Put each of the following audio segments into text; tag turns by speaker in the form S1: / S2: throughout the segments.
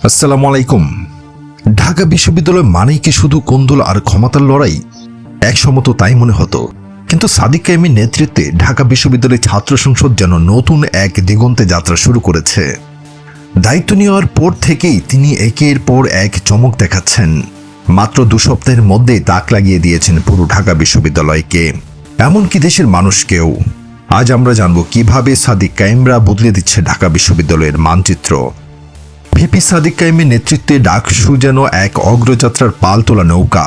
S1: আসসালামু আলাইকুম। ঢাকা বিশ্ববিদ্যালয় মানেই কি শুধু কোন্দল আর ক্ষমতার লড়াই? একসময় তো তাই মনে হতো, কিন্তু সাদিক কায়েমের নেতৃত্বে ঢাকা বিশ্ববিদ্যালয়ের ছাত্র সংসদ যেন নতুন এক দিগন্তে যাত্রা শুরু করেছে। দায়িত্ব নেওয়ার পর থেকেই তিনি একের পর এক চমক দেখাচ্ছেন। মাত্র 2 সপ্তাহের মধ্যেই তাক লাগিয়ে দিয়েছেন পুরো ঢাকা বিশ্ববিদ্যালয়কে, এমনকি দেশের মানুষকেও। আজ আমরা জানব কিভাবে সাদিক কায়েমরা বদলে দিচ্ছে ঢাকা বিশ্ববিদ্যালয়ের মানচিত্র। ভিপি সাদিক কায়েমের নেতৃত্বে ডাকসু যেন এক অগ্রযাত্রার পাল তোলা নৌকা।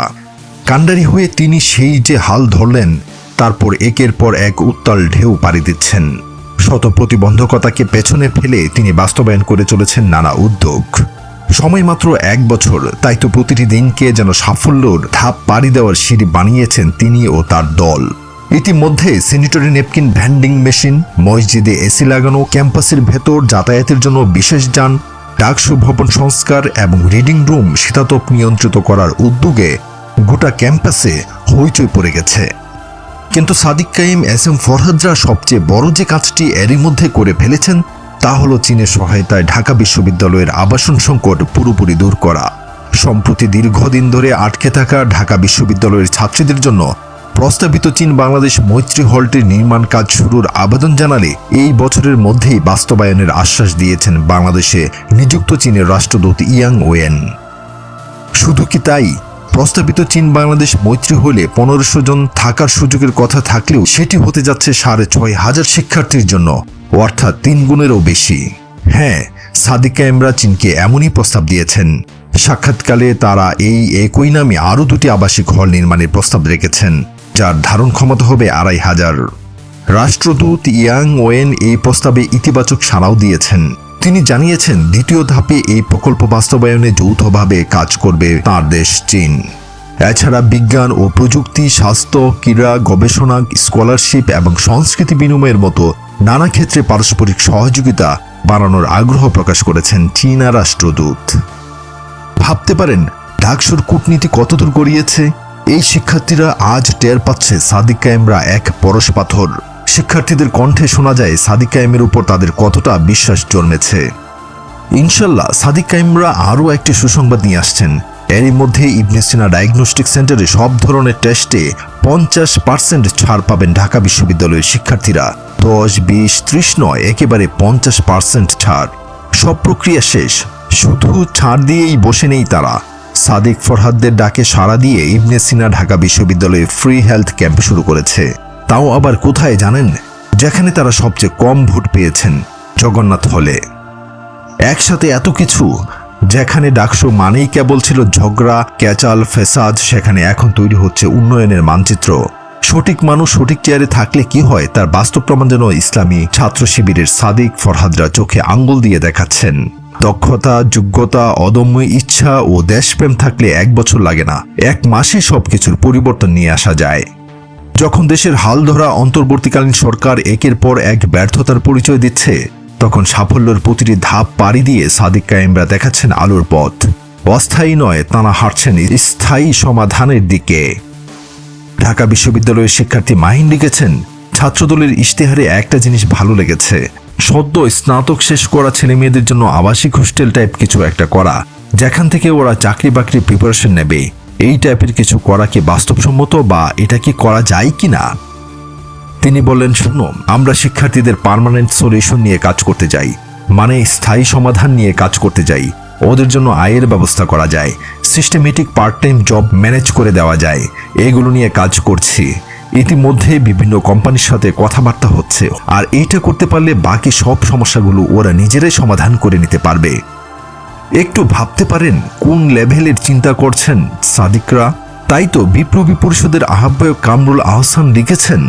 S1: কান্ডারি হয়ে তিনি সেই যে হাল ধরলেন, তারপর একের পর এক উত্তাল ঢেউ পাড়ি দিচ্ছেন। শত প্রতিবন্ধকতাকে পেছনে ফেলে তিনি বাস্তবায়ন করে চলেছেন নানা উদ্যোগ। সময় মাত্র 1 বছর, তাই তো প্রতিটি দিনকে যেন সাফল্যর ধাপ পাড়ি দেওয়ার সিঁড়ি বানিয়েছেন তিনি ও তার দল। ইতিমধ্যে স্যানিটারি ন্যাপকিন ভ্যান্ডিং মেশিন, মসজিদে এসি লাগানো, ক্যাম্পাসের ভেতর যাতায়াতের জন্য বিশেষ যান, ডাকসু ভবন সংস্কার এবং রিডিং রুম শীতাতপ নিয়ন্ত্রিত করার উদ্যোগে গোটা ক্যাম্পাসে হইচই পড়ে গেছে। কিন্তু সাদিক কায়েম, এস.এম. ফরহাদরা সবচেয়ে বড় যে কাজটি এরই মধ্যে করে ফেলেছেন, তা হলো চীনের সহায়তায় ঢাকা বিশ্ববিদ্যালয়ের আবাসন সংকট পুরোপুরি দূর করা। সম্প্রতি দীর্ঘদিন ধরে আটকে থাকা ঢাকা বিশ্ববিদ্যালয়ের ছাত্রীদের জন্য প্রস্তাবিত চীন বাংলাদেশ মৈত্রী হলটির নির্মাণ কাজ শুরুর আবেদন জানালে এই বছরের মধ্যেই বাস্তবায়নের আশ্বাস দিয়েছেন বাংলাদেশে নিযুক্ত চীনের রাষ্ট্রদূত ইয়াং ওয়েন। শুধু কি তাই, প্রস্তাবিত চীন বাংলাদেশ মৈত্রী হলে 1500 জন থাকার সুযোগের কথা থাকলেও সেটি হতে যাচ্ছে 6500 শিক্ষার্থীর জন্য, অর্থাৎ 3 গুণেরও বেশি। হ্যাঁ, সাদিক কায়েমরা চীনকে এমনই প্রস্তাব দিয়েছেন। সাক্ষাৎকালে তারা এই একই নামে আরও 2টি আবাসিক হল নির্মাণের প্রস্তাব রেখেছেন, যার ধারণ ক্ষমতা হবে 2500। রাষ্ট্রদূত ইয়াং ওয়েন এই প্রস্তাবে ইতিবাচক সাড়াও দিয়েছেন। তিনি জানিয়েছেন, দ্বিতীয় ধাপে এই প্রকল্প বাস্তবায়নে যৌথভাবে কাজ করবে তাঁর দেশ চীন। এছাড়া বিজ্ঞান ও প্রযুক্তি, স্বাস্থ্য, ক্রীড়া, গবেষণা, স্কলারশিপ এবং সংস্কৃতি বিনিময়ের মতো নানা ক্ষেত্রে পারস্পরিক সহযোগিতা বাড়ানোর আগ্রহ প্রকাশ করেছেন চীনা রাষ্ট্রদূত। ভাবতে পারেন ডাকসুর কূটনীতি কতদূর গড়িয়েছে। এই শিক্ষার্থীরা আজ টের পাচ্ছে সাদিক কায়েমরা এক পরশ পাথর। শিক্ষার্থীদের কণ্ঠে শোনা যায় সাদিক কায়েমের উপর তাদের কতটা বিশ্বাস জন্মেছে। ইনশাল্লাহ সাদিক কায়েমরা আরও একটি সুসংবাদ নিয়ে আসছেন। এরই মধ্যে ইবনে সিনা ডায়াগনস্টিক সেন্টারে সব ধরনের টেস্টে 50% ছাড় পাবেন ঢাকা বিশ্ববিদ্যালয়ের শিক্ষার্থীরা। 10, 20, 30 নয়, একেবারে 50% ছাড়। সব প্রক্রিয়া শেষ, শুধু ছাড় দিয়েই বসে নেই তারা। সাদিক ফরহাদদের ডাকে সাড়া দিয়ে ইবনে সিনা ঢাকা বিশ্ববিদ্যালয়ে ফ্রি হেলথ ক্যাম্প শুরু করেছে। তাও আবার কোথায় জানেন? যেখানে তারা সবচেয়ে কম ভোট পেয়েছেন, জগন্নাথ হলে। একসাথে এত কিছু, যেখানে ডাকসু মানেই কেবল ছিল ঝগড়া, ক্যাচাল, ফেসাদ, সেখানে এখন তৈরি হচ্ছে উন্নয়নের মানচিত্র। সঠিক মানুষ সঠিক চেয়ারে থাকলে কি হয়, তার বাস্তব প্রমাণ যেন ইসলামী ছাত্র শিবিরের সাদিক ফরহাদরা চোখে আঙ্গুল দিয়ে দেখাচ্ছেন। দক্ষতা, যোগ্যতা, অদম্য ইচ্ছা ও দেশপ্রেম থাকলে 1 বছর লাগে না, 1 মাসে সবকিছুর পরিবর্তন নিয়ে আসা যায়। যখন দেশের হাল ধরা অন্তর্বর্তীকালীন সরকার একের পর এক ব্যর্থতার পরিচয় দিচ্ছে, তখন সাফল্যের প্রতিটি ধাপ পাড়ি দিয়ে সাদিক কায়েমরা দেখাচ্ছেন আলোর পথ। অস্থায়ী নয়, তারা হাঁটছেন স্থায়ী সমাধানের দিকে। ঢাকা বিশ্ববিদ্যালয়ের শিক্ষার্থী মাহিন লিখেছেন, ছাত্রদলের ইশতেহারে একটা জিনিস ভালো লেগেছে, সদ্য স্নাতক শেষ করা ছেলে মেয়েদের জন্য আবাসিক হোস্টেল টাইপ কিছু একটা করা, যেখান থেকে ওরা চাকরি বাকরি প্রিপারেশন নেবে। এই টাইপের কিছু করা কি বাস্তবসম্মত, বা এটা কি করা যায় কি না? তিনি বললেন, শোনো, আমরা শিক্ষার্থীদের পার্মানেন্ট সলিউশন নিয়ে কাজ করতে যাই, মানে স্থায়ী সমাধান নিয়ে কাজ করতে যাই। ওদের জন্য আয়ের ব্যবস্থা করা যায়, systematic part time job manage করে দেওয়া যায়, এগুলো নিয়ে কাজ করছি। ইতিমধ্যে বিভিন্ন কোম্পানির সাথে কথাবার্তা হচ্ছে, আর এইটা করতে পারলে বাকি সব সমস্যাগুলো ওরা নিজেরাই সমাধান করে নিতে পারবে। একটু ভাবতে পারেন কোন লেভেলের চিন্তা করছেন সাদিকরা। তাই তো বিপ্লবী পরিষদের আহ্বায়ক কামরুল আহসান লিখেছেন,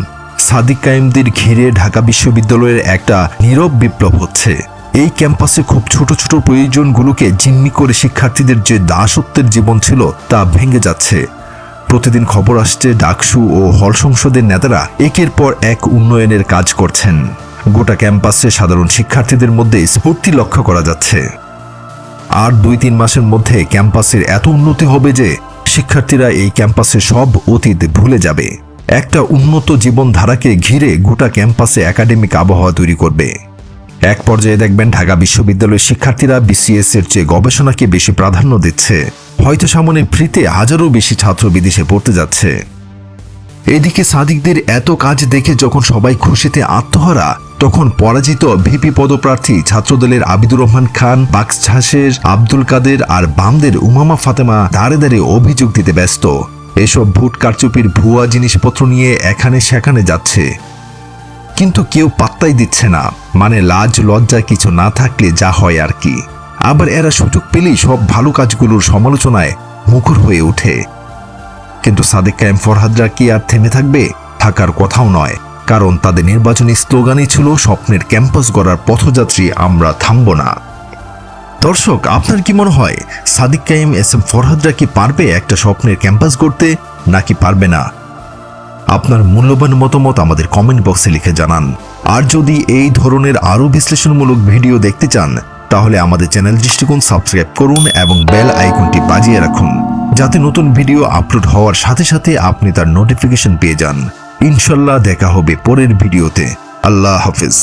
S1: সাদিক কায়েমদের ঘিরে ঢাকা বিশ্ববিদ্যালয়ের একটা নীরব বিপ্লব হচ্ছে। এই ক্যাম্পাসে খুব ছোট ছোট প্রয়োজনগুলোকে জিম্মি করে শিক্ষার্থীদের যে দাসত্বের জীবন ছিল, তা ভেঙে যাচ্ছে। প্রতিদিন খবর আসছে ডাকসু ও হল সংসদের নেতারা একের পর এক উন্নয়নের কাজ করছেন। গোটা ক্যাম্পাসে সাধারণ শিক্ষার্থীদের মধ্যে স্ফূর্তি লক্ষ্য করা যাচ্ছে। আর 2-3 মাসের মধ্যে ক্যাম্পাসের এত উন্নতি হবে যে শিক্ষার্থীরা এই ক্যাম্পাসে সব অতীত ভুলে যাবে। একটা উন্নত জীবনধারাকে ঘিরে গোটা ক্যাম্পাসে একাডেমিক আবহাওয়া তৈরি করবে। এক পর্যায়ে দেখবেন ঢাকা বিশ্ববিদ্যালয়ের শিক্ষার্থীরা বিসিএস এর চেয়ে গবেষণাকে বেশি প্রাধান্য দিচ্ছে। হয়তো সামনে ফ্রিতে হাজারও বেশি ছাত্র বিদেশে পড়তে যাচ্ছে। এদিকে সাদিকদের এত কাজ দেখে যখন সবাই খুশিতে আত্মহারা, তখন পরাজিত ভিপি পদপ্রার্থী ছাত্রদলের আবিদুর রহমান খান, বাক্সঝাঁসের আব্দুল কাদের আর বামদের উমামা ফাতেমা দাঁড়ে দাঁড়িয়ে অভিযোগ দিতে ব্যস্ত। এসব ভোট কারচুপির ভুয়া জিনিসপত্র নিয়ে এখানে সেখানে যাচ্ছে, কিন্তু কেউ পাত্তাই দিচ্ছে না। মানে লাজ লজ্জা কিছু না থাকলে যা হয় আর কি। আবার এরা সুযোগ পেলেই সব ভালো কাজগুলোর সমালোচনায় মুখর হয়ে ওঠে। কিন্তু সাদেক কায়েম ফরহাদরা কি আর থেমে থাকবে? থাকার কথাও নয়, কারণ তাদের নির্বাচনী স্লোগানই ছিল স্বপ্নের ক্যাম্পাস গড়ার পথযাত্রী আমরা থামব না। দর্শক, আপনার কি মনে হয় সাদিক কায়েম এসএম ফরহাদরা কি পারবে একটা স্বপ্নের ক্যাম্পাস গড়তে, নাকি পারবে না? আপনার মূল্যবান মতামত আমাদের কমেন্ট বক্সে লিখে জানান। আর যদি এই ধরনের আরও বিশ্লেষণমূলক ভিডিও দেখতে চান, তাহলে আমাদের চ্যানেল দৃষ্টিকোণ সাবস্ক্রাইব করুন এবং বেল আইকনটি বাজিয়ে রাখুন, যাতে নতুন ভিডিও আপলোড হওয়ার সাথে সাথে আপনি তার নোটিফিকেশন পেয়ে যান। ইনশাল্লাহ দেখা হবে পরের ভিডিওতে। আল্লাহ হাফিজ।